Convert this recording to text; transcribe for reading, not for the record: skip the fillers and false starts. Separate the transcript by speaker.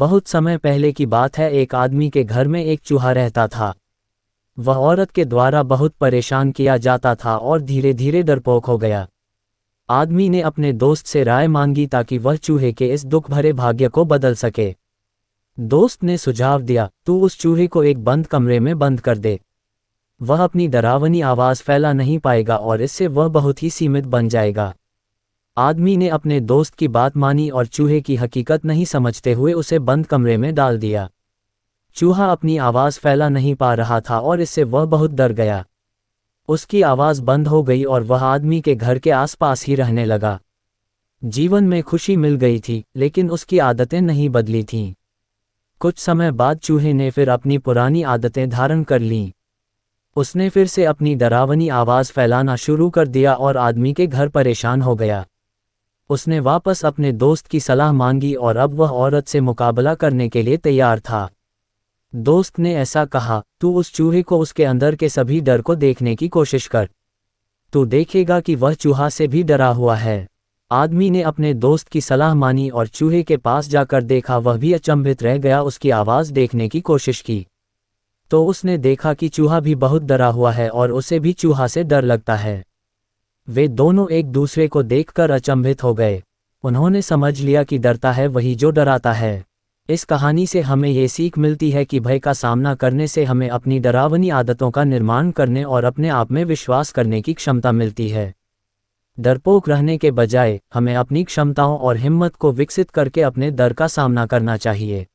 Speaker 1: बहुत समय पहले की बात है। एक आदमी के घर में एक चूहा रहता था। वह औरत के द्वारा बहुत परेशान किया जाता था और धीरे धीरे डरपोक हो गया। आदमी ने अपने दोस्त से राय मांगी ताकि वह चूहे के इस दुख भरे भाग्य को बदल सके। दोस्त ने सुझाव दिया, तू उस चूहे को एक बंद कमरे में बंद कर दे। वह अपनी डरावनी आवाज़ फैला नहीं पाएगा और इससे वह बहुत ही सीमित बन जाएगा। आदमी ने अपने दोस्त की बात मानी और चूहे की हकीकत नहीं समझते हुए उसे बंद कमरे में डाल दिया। चूहा अपनी आवाज़ फैला नहीं पा रहा था और इससे वह बहुत डर गया। उसकी आवाज़ बंद हो गई और वह आदमी के घर के आसपास ही रहने लगा। जीवन में खुशी मिल गई थी, लेकिन उसकी आदतें नहीं बदली थीं। कुछ समय बाद चूहे ने फिर अपनी पुरानी आदतें धारण कर लीं। उसने फिर से अपनी डरावनी आवाज़ फैलाना शुरू कर दिया और आदमी के घर परेशान हो गया। उसने वापस अपने दोस्त की सलाह मांगी और अब वह औरत से मुकाबला करने के लिए तैयार था। दोस्त ने ऐसा कहा, तू उस चूहे को उसके अंदर के सभी डर को देखने की कोशिश कर। तू देखेगा कि वह चूहा से भी डरा हुआ है। आदमी ने अपने दोस्त की सलाह मानी और चूहे के पास जाकर देखा। वह भी अचंभित रह गया। उसकी आवाज़ देखने की कोशिश की तो उसने देखा कि चूहा भी बहुत डरा हुआ है और उसे भी चूहा से डर लगता है। वे दोनों एक दूसरे को देखकर अचंभित हो गए। उन्होंने समझ लिया कि डरता है वही जो डराता है। इस कहानी से हमें ये सीख मिलती है कि भय का सामना करने से हमें अपनी डरावनी आदतों का निर्माण करने और अपने आप में विश्वास करने की क्षमता मिलती है। डरपोक रहने के बजाय हमें अपनी क्षमताओं और हिम्मत को विकसित करके अपने डर का सामना करना चाहिए।